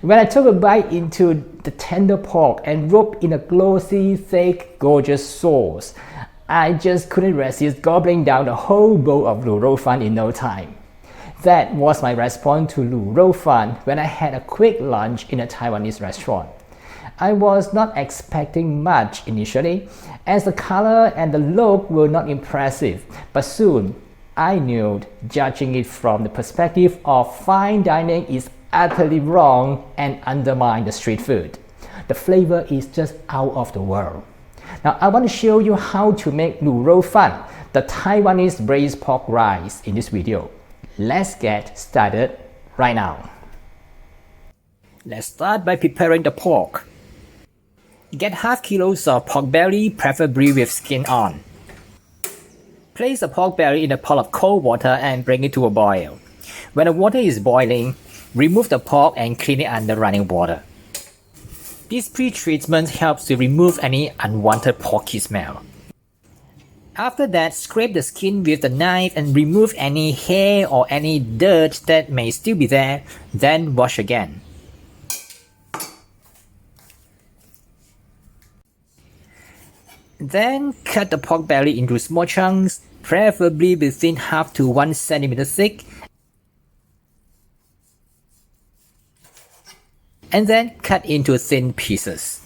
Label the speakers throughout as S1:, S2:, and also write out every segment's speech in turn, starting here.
S1: When I took a bite into the tender pork and rubbed in a glossy, thick, gorgeous sauce, I just couldn't resist gobbling down the whole bowl of Lu Rou Fan in no time. That was my response to Lu Rou Fan when I had a quick lunch in a Taiwanese restaurant. I was not expecting much initially, as the color and the look were not impressive, but soon I knew judging it from the perspective of fine dining is utterly wrong and undermine the street food. The flavor is just out of the world. Now I want to show you how to make Lu Rou Fan, the Taiwanese braised pork rice, in this video. Let's get started right now. Let's start by preparing the pork. Get half kilos of pork belly, preferably with skin on. Place the pork belly in a pot of cold water and bring it to a boil. When the water is boiling, remove the pork and clean it under running water. This pre-treatment helps to remove any unwanted porky smell. After that, scrape the skin with the knife and remove any hair or any dirt that may still be there, then wash again. Then cut the pork belly into small chunks, preferably within half to 1 cm thick, and then cut into thin pieces.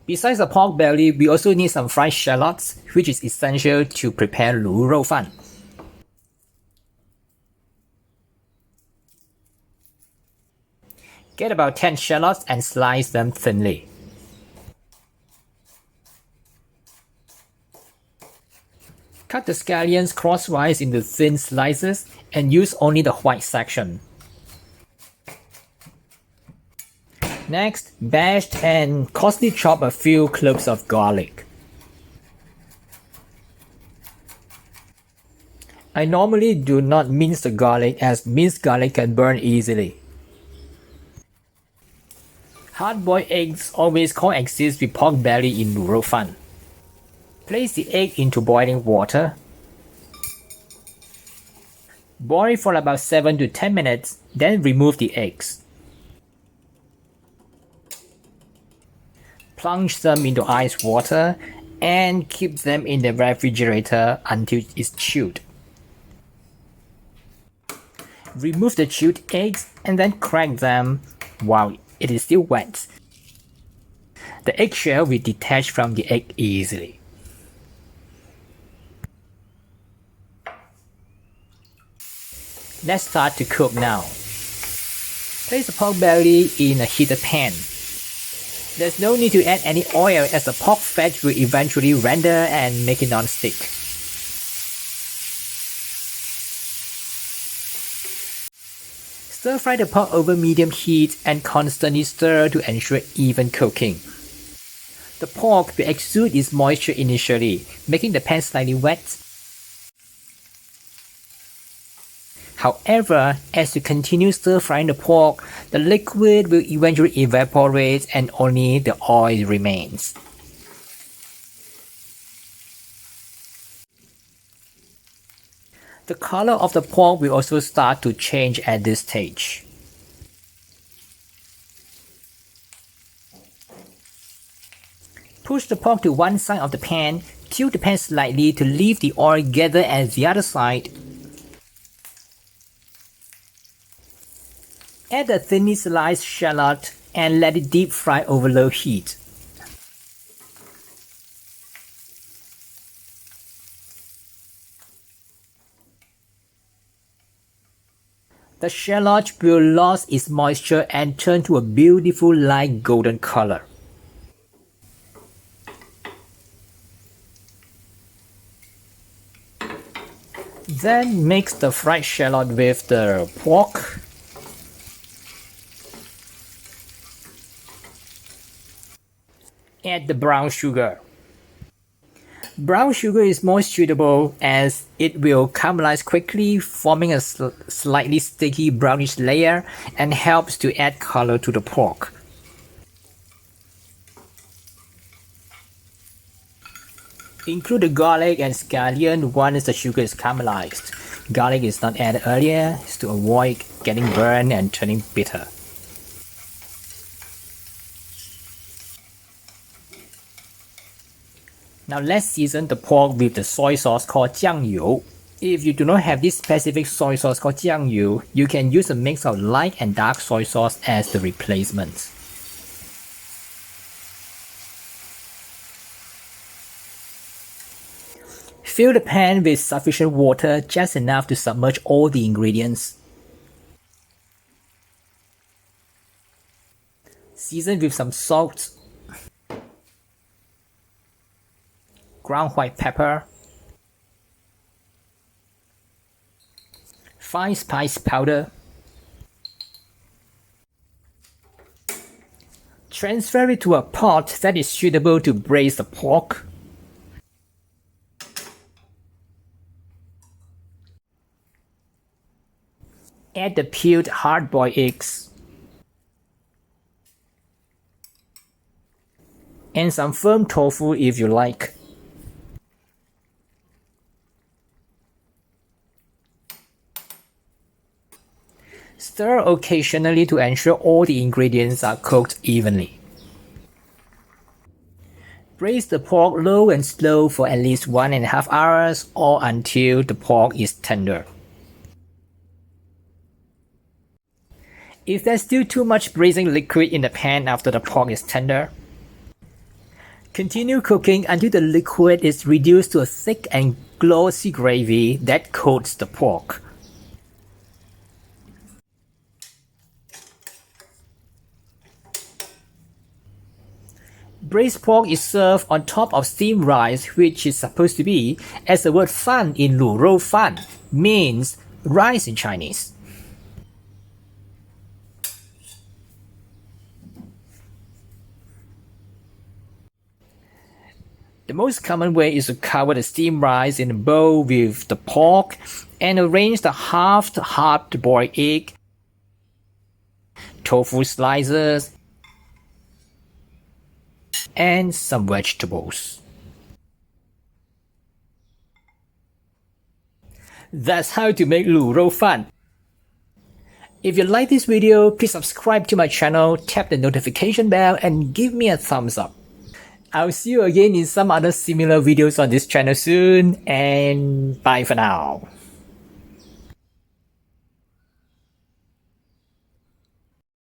S1: Besides the pork belly, we also need some fried shallots, which is essential to prepare Lu Rou Fan. Get about 10 shallots and slice them thinly. Cut the scallions crosswise into thin slices and use only the white section. Next, bash and coarsely chop a few cloves of garlic. I normally do not mince the garlic, as minced garlic can burn easily. Hard-boiled eggs always coexist with pork belly in Lu Rou Fan. Place the egg into boiling water. Boil for about 7 to 10 minutes, then remove the eggs. Plunge them into ice water and keep them in the refrigerator until it's chilled. Remove the chilled eggs and then crack them while it is still wet. The eggshell will detach from the egg easily. Let's start to cook now. Place the pork belly in a heated pan. There's no need to add any oil, as the pork fat will eventually render and make it non-stick. Stir fry the pork over medium heat and constantly stir to ensure even cooking. The pork will exude its moisture initially, making the pan slightly wet. However, as you continue stir-frying the pork, the liquid will eventually evaporate and only the oil remains. The color of the pork will also start to change at this stage. Push the pork to one side of the pan, tilt the pan slightly to leave the oil gather at the other side. Add the thinly sliced shallot and let it deep fry over low heat. The shallot will lose its moisture and turn to a beautiful light golden color. Then mix the fried shallot with the pork. Add the brown sugar. Brown sugar is more suitable as it will caramelize quickly, forming a slightly sticky brownish layer and helps to add color to the pork. Include the garlic and scallion once the sugar is caramelized. Garlic is not added earlier to avoid getting burned and turning bitter. Now let's season the pork with the soy sauce called 酱油. If you do not have this specific soy sauce called 酱油, you can use a mix of light and dark soy sauce as the replacement. Fill the pan with sufficient water, just enough to submerge all the ingredients. Season with some salt, ground white pepper, fine spice powder. Transfer it to a pot that is suitable to braise the pork. Add the peeled hard-boiled eggs and some firm tofu if you like. Stir occasionally to ensure all the ingredients are cooked evenly. Braise the pork low and slow for at least 1.5 hours or until the pork is tender. If there's still too much braising liquid in the pan after the pork is tender, continue cooking until the liquid is reduced to a thick and glossy gravy that coats the pork. Braised pork is served on top of steamed rice, which is supposed to be, as the word fan in 卤肉饭 means rice in Chinese. The most common way is to cover the steamed rice in a bowl with the pork and arrange the halved hard-boiled egg, tofu slices, and some vegetables. That's how to make 卤肉饭. If you like this video, please subscribe to my channel, tap the notification bell, and give me a thumbs up. I'll see you again in some other similar videos on this channel soon, and bye for now.